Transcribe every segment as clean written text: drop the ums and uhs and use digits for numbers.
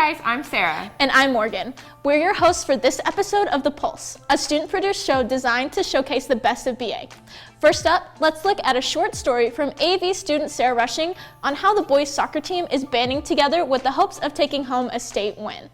guys, I'm Sarah. And I'm Morgan. We're your hosts for this episode of The Pulse, a student-produced show designed to showcase the best of BA. First up, let's look at a short story from AV student Sarah Rushing on how the boys soccer team is banding together with the hopes of taking home a state win.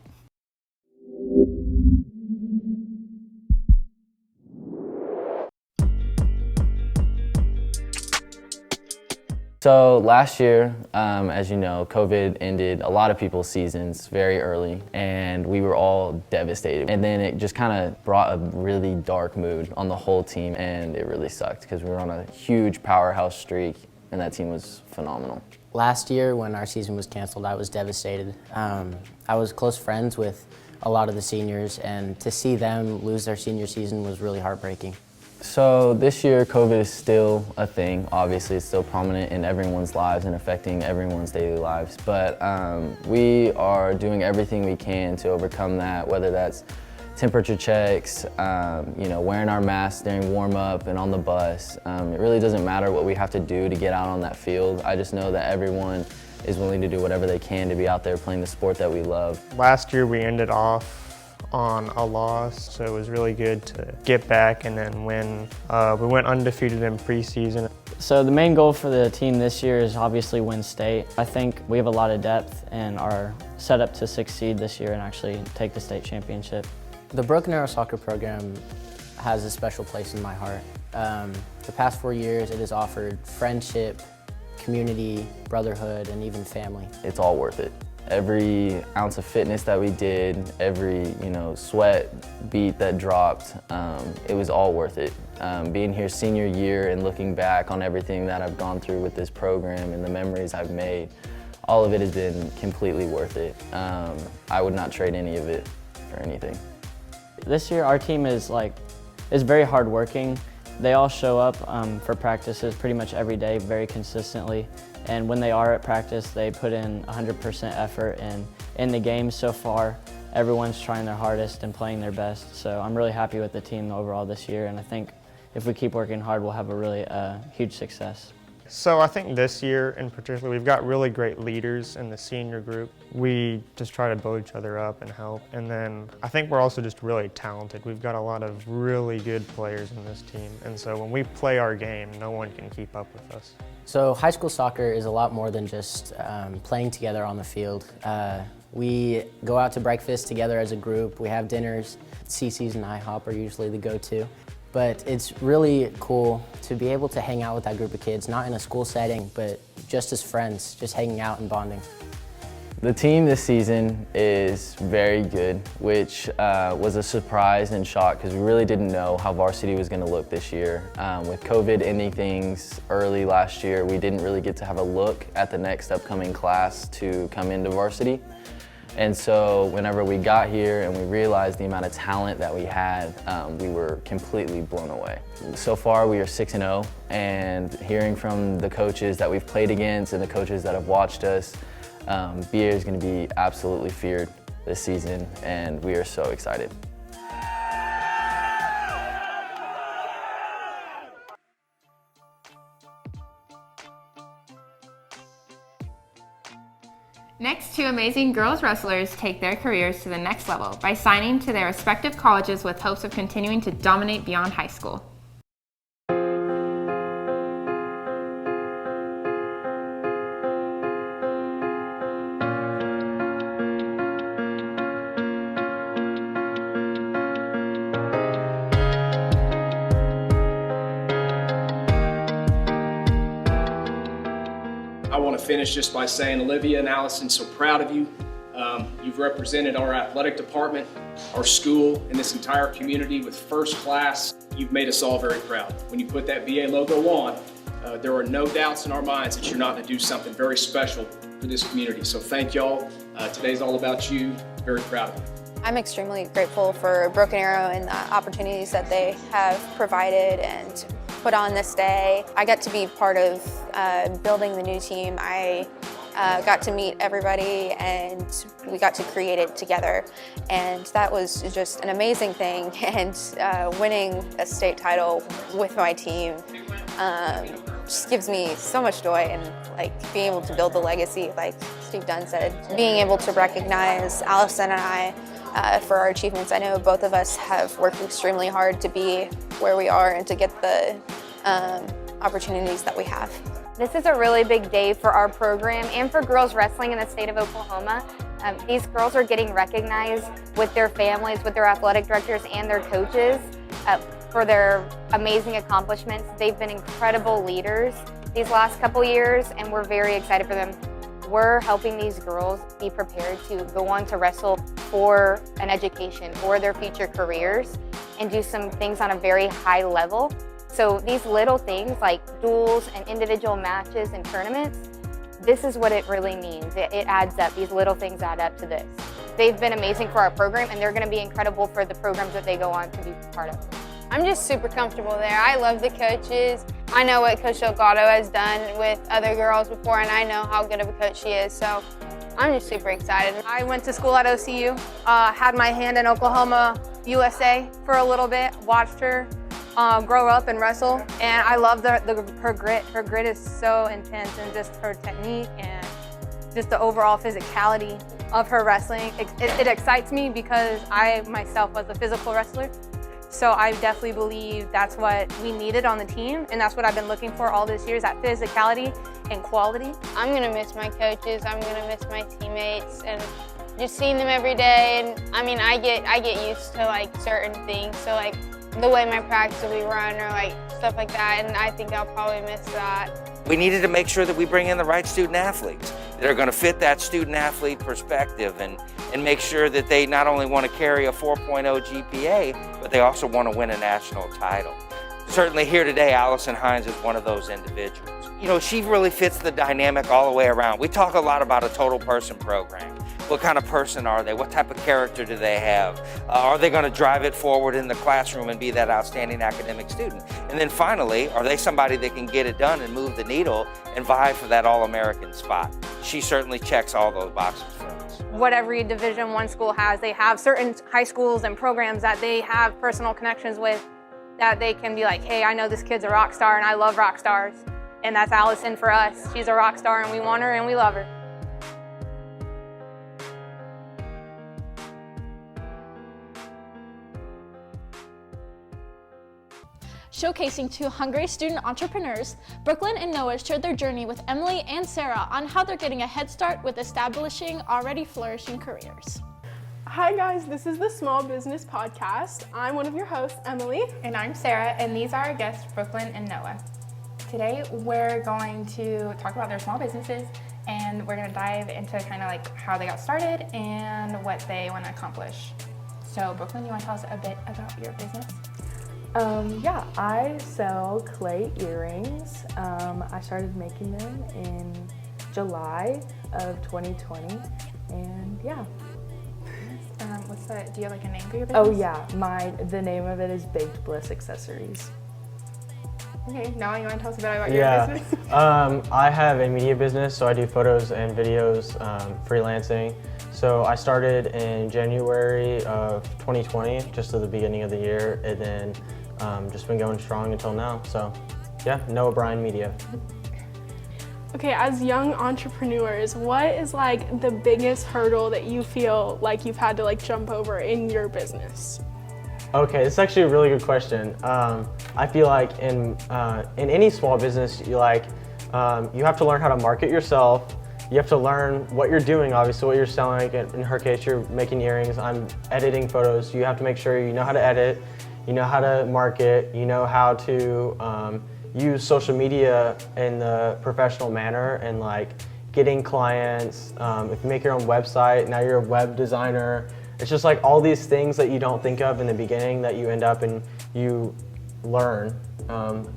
So last year, as you know, COVID ended a lot of people's seasons very early, and we were all devastated. And then it just kind of brought a really dark mood on the whole team, and it really sucked because we were on a huge powerhouse streak, and that team was phenomenal. Last year, when our season was canceled, I was devastated. I was close friends with a lot of the seniors, and to see them lose their senior season was really heartbreaking. So this year, COVID is still a thing. Obviously, it's still prominent in everyone's lives and affecting everyone's daily lives. But we are doing everything we can to overcome that, whether that's temperature checks, wearing our masks during warm-up and on the bus. It really doesn't matter what we have to do to get out on that field. I just know that everyone is willing to do whatever they can to be out there playing the sport that we love. Last year, we ended off on a loss, so it was really good to get back and then win. We went undefeated in preseason. So the main goal for the team this year is obviously win state. I think we have a lot of depth and are set up to succeed this year and actually take the state championship. The Broken Arrow soccer program has a special place in my heart. The past 4 years, it has offered friendship, community, brotherhood, and even family. It's all worth it. Every ounce of fitness that we did, every sweat beat that dropped, it was all worth it. Being here senior year and looking back on everything that I've gone through with this program and the memories I've made, all of it has been completely worth it. I would not trade any of it for anything. This year our team is very hardworking. They all show up for practices pretty much every day, very consistently. And when they are at practice, they put in 100% effort. And in the games so far, everyone's trying their hardest and playing their best. So I'm really happy with the team overall this year. And I think if we keep working hard, we'll have a really huge success. So I think this year in particular, we've got really great leaders in the senior group. We just try to build each other up and help. And then I think we're also just really talented. We've got a lot of really good players in this team. And so when we play our game, no one can keep up with us. So high school soccer is a lot more than just playing together on the field. We go out to breakfast together as a group. We have dinners. CC's and IHOP are usually the go-to. But it's really cool to be able to hang out with that group of kids, not in a school setting, but just as friends, just hanging out and bonding. The team this season is very good, which was a surprise and shock because we really didn't know how varsity was going to look this year. With COVID ending things early last year, we didn't really get to have a look at the next upcoming class to come into varsity. And so whenever we got here and we realized the amount of talent that we had, we were completely blown away. So far we are 6-0, and hearing from the coaches that we've played against and the coaches that have watched us, BA is going to be absolutely feared this season, and we are so excited. Next, two amazing girls wrestlers take their careers to the next level by signing to their respective colleges with hopes of continuing to dominate beyond high school. I want to finish just by saying, Olivia and Allison, so proud of you. You've represented our athletic department, our school, and this entire community with first class. You've made us all very proud. When you put that BA logo on, there are no doubts in our minds that you're not going to do something very special for this community. So thank y'all. Today's all about you. Very proud of you. I'm extremely grateful for Broken Arrow and the opportunities that they have provided and put on this day. I got to be part of building the new team. I got to meet everybody and we got to create it together. And that was just an amazing thing. And winning a state title with my team just gives me so much joy, and like being able to build the legacy, like Steve Dunn said, being able to recognize Allison and I for our achievements. I know both of us have worked extremely hard to be where we are and to get the opportunities that we have. This is a really big day for our program and for girls wrestling in the state of Oklahoma. These girls are getting recognized with their families, with their athletic directors and their coaches for their amazing accomplishments. They've been incredible leaders these last couple years, and we're very excited for them. We're helping these girls be prepared to go on to wrestle for an education, for their future careers, and do some things on a very high level. So these little things like duels and individual matches and tournaments, this is what it really means. It adds up. These little things add up to this. They've been amazing for our program, and they're going to be incredible for the programs that they go on to be part of. I'm just super comfortable there. I love the coaches. I know what Coach Delgado has done with other girls before, and I know how good of a coach she is, so I'm just super excited. I went to school at OCU, had my hand in Oklahoma USA for a little bit, watched her grow up and wrestle, and I love her grit. Her grit is so intense, and just her technique and just the overall physicality of her wrestling. It excites me because I myself was a physical wrestler. So I definitely believe that's what we needed on the team, and that's what I've been looking for all this year, is that physicality and quality. I'm gonna miss my coaches, I'm gonna miss my teammates, and just seeing them every day. And I mean, I get used to like certain things, so like the way my practice will be run or like stuff like that, and I think I'll probably miss that. We needed to make sure that we bring in the right student athletes that are going to fit that student athlete perspective and make sure that they not only want to carry a 4.0 GPA, but they also want to win a national title. Certainly here today, Allison Hines is one of those individuals. You know, she really fits the dynamic all the way around. We talk a lot about a total person program. What kind of person are they? What type of character do they have? Are they going to drive it forward in the classroom and be that outstanding academic student? And then finally, are they somebody that can get it done and move the needle and vie for that All-American spot? She certainly checks all those boxes for us. What every Division I school has, they have certain high schools and programs that they have personal connections with, that they can be like, hey, I know this kid's a rock star and I love rock stars. And that's Allison for us. She's a rock star and we want her and we love her. Showcasing two hungry student entrepreneurs, Brooklyn and Noah shared their journey with Emily and Sarah on how they're getting a head start with establishing already flourishing careers. Hi guys, this is the Small Business Podcast. I'm one of your hosts, Emily. And I'm Sarah, and these are our guests, Brooklyn and Noah. Today we're going to talk about their small businesses, and we're going to dive into kind of like how they got started and what they want to accomplish. So Brooklyn, you want to tell us a bit about your business? Yeah, I sell clay earrings. I started making them in July of 2020, and yeah. Do you have like a name for your business? Oh yeah, the name of it is Baked Bliss Accessories. Okay, Noah, you want to tell us a bit about your business? I have a media business, so I do photos and videos, freelancing. So I started in January of 2020, just at the beginning of the year, and then just been going strong until now. So yeah, Noah Bryan Media. Okay, as young entrepreneurs, what is like the biggest hurdle that you feel like you've had to like jump over in your business? Okay, it's actually a really good question. I feel like in any small business, you have to learn how to market yourself. You have to learn what you're doing, obviously, what you're selling. In her case, you're making earrings. I'm editing photos. You have to make sure you know how to edit, you know how to market, you know how to use social media in the professional manner and like getting clients. If you make your own website, now you're a web designer. It's just like all these things that you don't think of in the beginning that you end up and you learn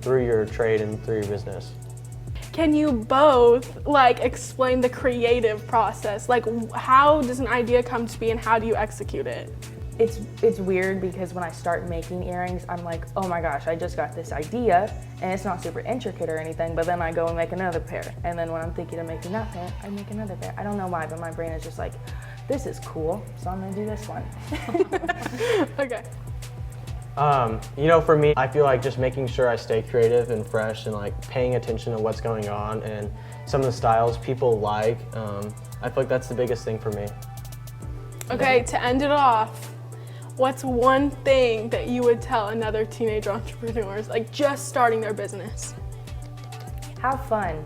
through your trade and through your business. Can you both like explain the creative process? Like how does an idea come to be and how do you execute it? It's weird because when I start making earrings, I'm like, oh my gosh, I just got this idea and it's not super intricate or anything, but then I go and make another pair. And then when I'm thinking of making that pair, I make another pair. I don't know why, but my brain is just like, this is cool, so I'm gonna do this one. Okay. You know, for me, I feel like just making sure I stay creative and fresh and like paying attention to what's going on and some of the styles people like. I feel like that's the biggest thing for me. Okay, to end it off, what's one thing that you would tell another teenage entrepreneurs, like just starting their business? Have fun.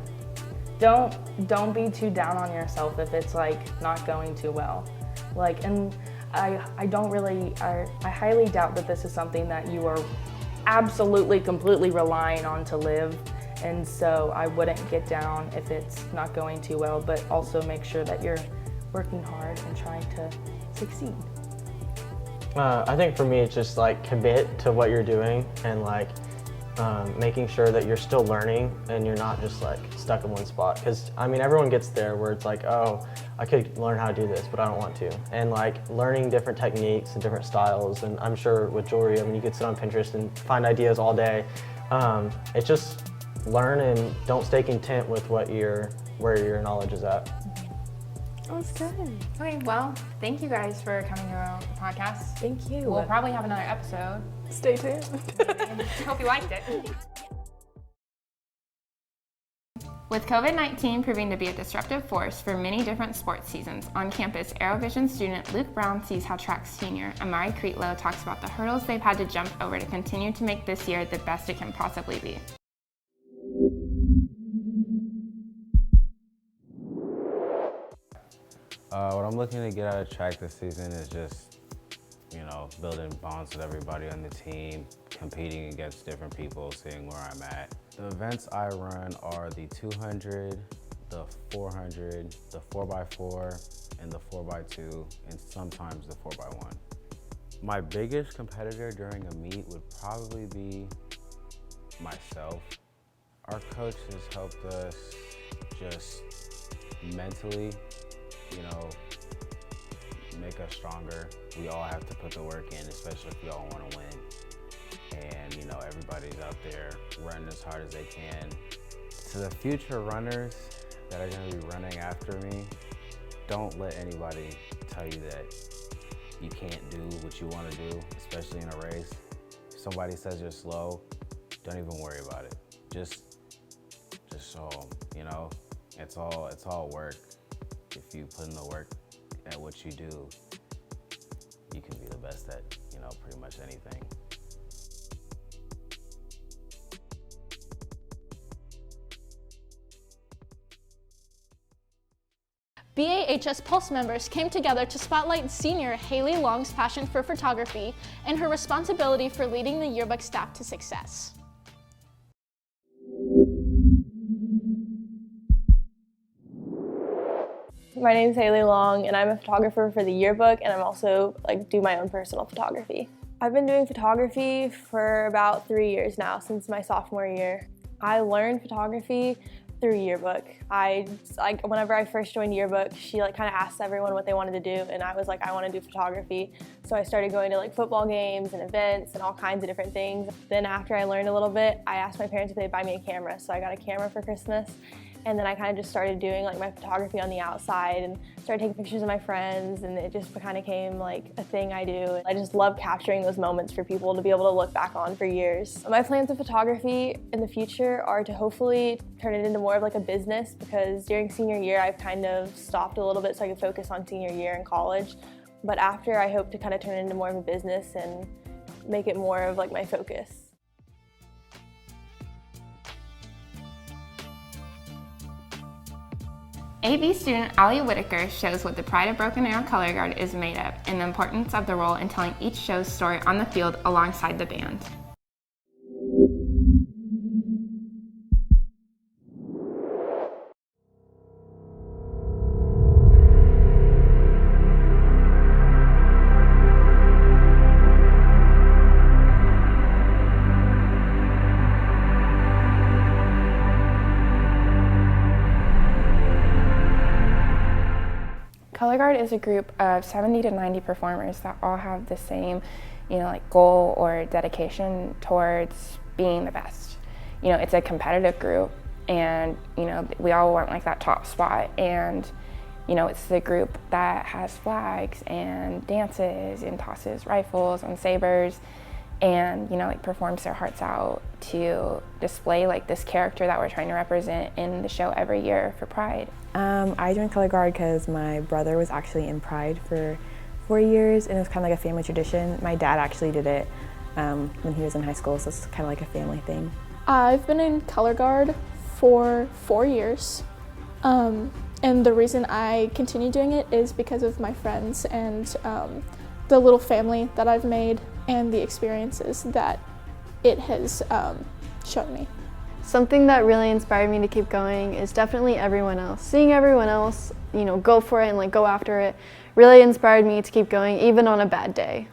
Don't be too down on yourself if it's like not going too well. Like, and I highly doubt that this is something that you are absolutely completely relying on to live. And so I wouldn't get down if it's not going too well, but also make sure that you're working hard and trying to succeed. I think for me, it's just like commit to what you're doing and like making sure that you're still learning and you're not just like stuck in one spot. Because I mean, everyone gets there where it's like, oh, I could learn how to do this, but I don't want to. And like learning different techniques and different styles. And I'm sure with jewelry, I mean, you could sit on Pinterest and find ideas all day. It's just learn and don't stay content with where your knowledge is at. Oh, it's good. Okay, well, thank you guys for coming to the podcast. Thank you. We'll probably have another episode. Stay tuned. Hope you liked it. With COVID-19 proving to be a disruptive force for many different sports seasons, on campus, ArrowVision student Luke Brown sees how track senior Amari Creetlow talks about the hurdles they've had to jump over to continue to make this year the best it can possibly be. What I'm looking to get out of track this season is just, you know, building bonds with everybody on the team, competing against different people, seeing where I'm at. The events I run are the 200, the 400, the 4x4, and the 4x2, and sometimes the 4x1. My biggest competitor during a meet would probably be myself. Our coach has helped us just mentally, you know, make us stronger. We all have to put the work in, especially if we all want to win. And, you know, everybody's out there running as hard as they can. To the future runners that are going to be running after me, don't let anybody tell you that you can't do what you want to do, especially in a race. If somebody says you're slow, don't even worry about it. Just show them, you know, it's all work. If you put in the work at what you do, you can be the best at, you know, pretty much anything. BAHS Pulse members came together to spotlight senior Haley Long's passion for photography and her responsibility for leading the yearbook staff to success. My name is Haley Long and I'm a photographer for the yearbook, and I'm also do my own personal photography. I've been doing photography for about 3 years now, since my sophomore year. I learned photography through yearbook. Whenever I first joined yearbook, she kind of asked everyone what they wanted to do, and I was like, I want to do photography. So I started going to football games and events and all kinds of different things. Then after I learned a little bit, I asked my parents if they'd buy me a camera. So I got a camera for Christmas. And then I kind of just started doing my photography on the outside and started taking pictures of my friends, and it just kind of became a thing I do. I just love capturing those moments for people to be able to look back on for years. My plans of photography in the future are to hopefully turn it into more of a business, because during senior year I've kind of stopped a little bit so I could focus on senior year in college. But after, I hope to kind of turn it into more of a business and make it more of my focus. AV student Allie Whitaker shows what the Pride of Broken Arrow Color Guard is made of and the importance of the role in telling each show's story on the field alongside the band. Color Guard is a group of 70 to 90 performers that all have the same, goal or dedication towards being the best. It's a competitive group, and we all want that top spot. And it's the group that has flags and dances and tosses rifles and sabers, and, you know, like performs their hearts out to display like this character that we're trying to represent in the show every year for Pride. I joined Color Guard because my brother was actually in Pride for 4 years, and it was kind of like a family tradition. My dad actually did it when he was in high school, so it's kind of like a family thing. I've been in Color Guard for 4 years, and the reason I continue doing it is because of my friends and the little family that I've made and the experiences that it has shown me. Something that really inspired me to keep going is definitely everyone else. Seeing everyone else, you know, go for it and like go after it really inspired me to keep going even on a bad day.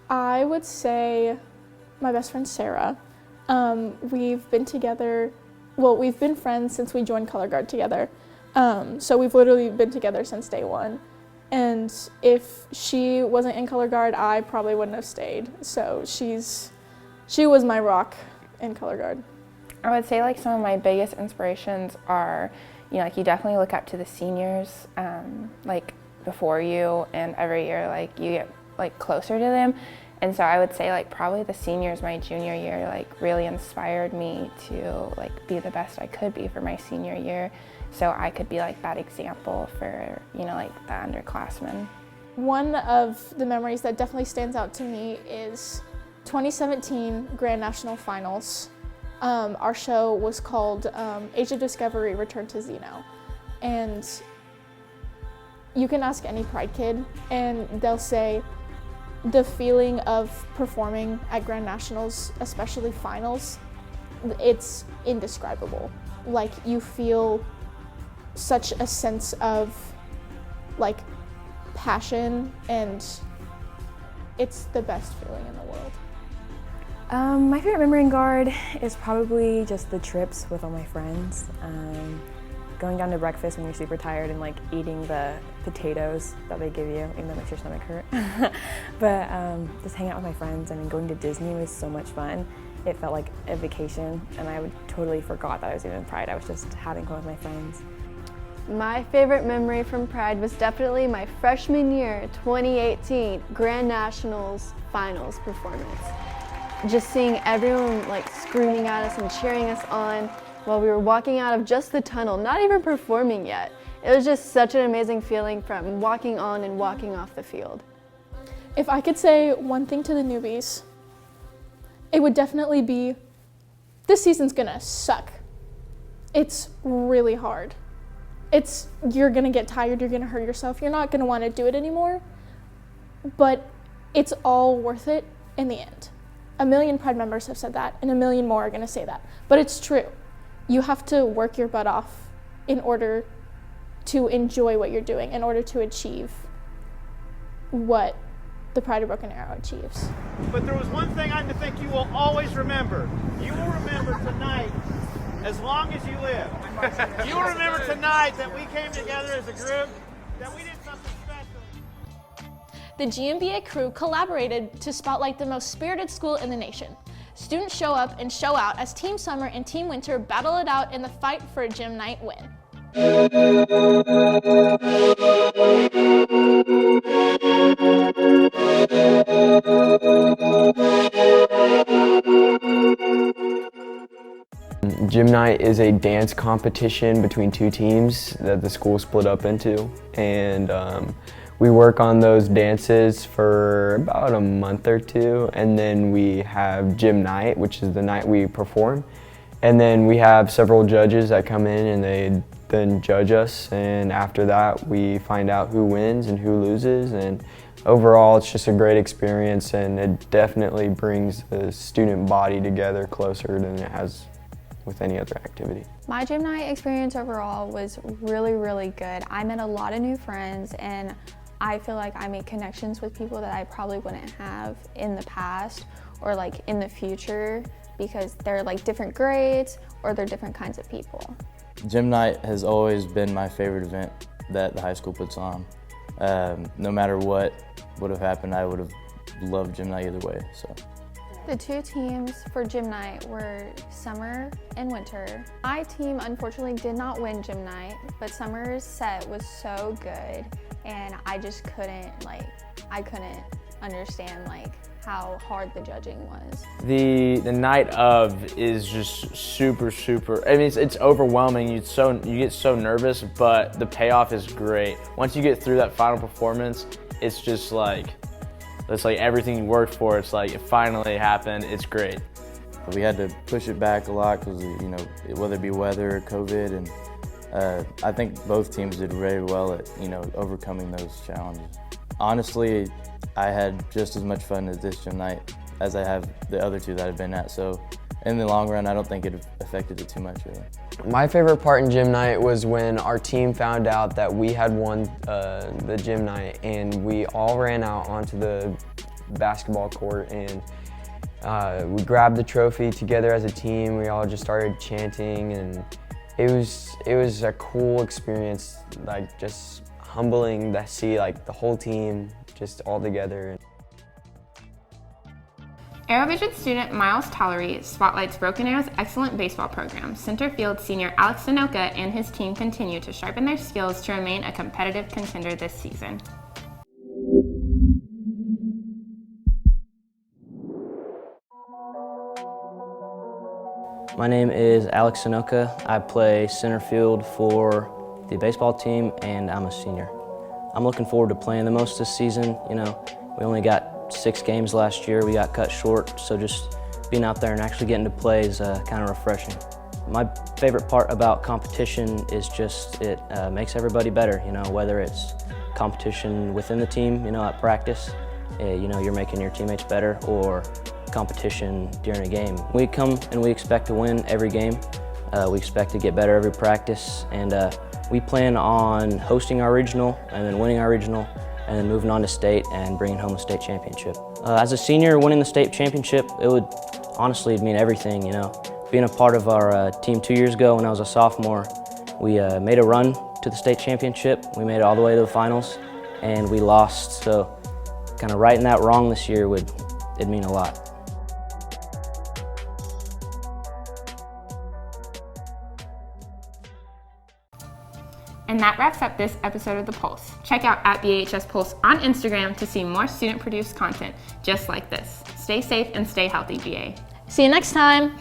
I would say my best friend Sarah. We've been together, well, we've been friends since we joined Color Guard together. So we've literally been together since day one. And if she wasn't in Color Guard, I probably wouldn't have stayed. So she was my rock in Color Guard. I would say like some of my biggest inspirations are, you know, like you definitely look up to the seniors like before you, and every year like you get like closer to them. And so I would say like probably the seniors my junior year like really inspired me to like be the best I could be for my senior year, so I could be like that example for, you know, like the underclassmen. One of the memories that definitely stands out to me is 2017 Grand National Finals. Our show was called Age of Discovery, Return to Xeno. And you can ask any Pride kid and they'll say the feeling of performing at Grand Nationals, especially finals, it's indescribable. Like you feel such a sense of like passion, and it's the best feeling in the world. My favorite memory in Guard is probably just the trips with all my friends. Going down to breakfast when you're super tired and like eating the potatoes that they give you, even though it makes your stomach hurt. But just hanging out with my friends. I mean, going to Disney was so much fun. It felt like a vacation, and I totally forgot that I was even in Pride. I was just having fun with my friends. My favorite memory from Pride was definitely my freshman year, 2018 Grand Nationals Finals performance. Just seeing everyone like screaming at us and cheering us on while we were walking out of just the tunnel, not even performing yet. It was just such an amazing feeling from walking on and walking off the field. If I could say one thing to the newbies, it would definitely be, this season's gonna suck. It's really hard. You're gonna get tired, you're gonna hurt yourself, you're not gonna wanna do it anymore, but it's all worth it in the end. 1 million Pride members have said that, and 1 million more are gonna say that, but it's true. You have to work your butt off in order to enjoy what you're doing, in order to achieve what the Pride of Broken Arrow achieves. But there was one thing I think you will always remember. You will remember tonight as long as you live. You will remember tonight that we came together as a group, that we did something special. The GMBA crew collaborated to spotlight the most spirited school in the nation. Students show up and show out as Team Summer and Team Winter battle it out in the fight for a gym night win. Gym night is a dance competition between two teams that the school split up into, and we work on those dances for about a month or two, and then we have gym night, which is the night we perform, and then we have several judges that come in and they then judge us, and after that we find out who wins and who loses, and overall it's just a great experience, and it definitely brings the student body together closer than it has with any other activity. My gym night experience overall was really, really good. I met a lot of new friends, and I feel like I made connections with people that I probably wouldn't have in the past or like in the future, because they're like different grades or they're different kinds of people. Gym night has always been my favorite event that the high school puts on. No matter what would have happened, I would have loved gym night either way. So. The two teams for gym night were Summer and Winter. My team unfortunately did not win gym night, but Summer's set was so good, and I just couldn't understand like how hard the judging was. The night of is just super. I mean, it's overwhelming. You get so nervous, but the payoff is great. Once you get through that final performance, it's just like everything you worked for. It's like it finally happened. It's great. We had to push it back a lot because, you know, whether it be weather or COVID, and I think both teams did very well at, you know, overcoming those challenges. Honestly, I had just as much fun at this gym night as I have the other two that I've been at, so in the long run, I don't think it affected it too much, really. My favorite part in gym night was when our team found out that we had won the gym night, and we all ran out onto the basketball court, and we grabbed the trophy together as a team. We all just started chanting, and it was a cool experience, like just humbling to see like the whole team just all together. ArrowVision student Miles Tollery spotlights Broken Arrow's excellent baseball program. Center field senior Alex Sanoka and his team continue to sharpen their skills to remain a competitive contender this season. My name is Alex Sanoka. I play center field for the baseball team, and I'm a senior. I'm looking forward to playing the most this season. You know, we only got 6 games last year. We got cut short, so just being out there and actually getting to play is kind of refreshing. My favorite part about competition is just it makes everybody better, you know, whether it's competition within the team, you know, at practice, you know, you're making your teammates better, or competition during a game. We come and we expect to win every game. We expect to get better every practice, and we plan on hosting our regional and then winning our regional and then moving on to state and bringing home a state championship. As a senior, winning the state championship, it would honestly mean everything, you know. Being a part of our team 2 years ago when I was a sophomore, we made a run to the state championship. We made it all the way to the finals, and we lost. So kind of righting that wrong this year it'd mean a lot. And that wraps up this episode of The Pulse. Check out @BAHS Pulse on Instagram to see more student-produced content just like this. Stay safe and stay healthy, BA. See you next time.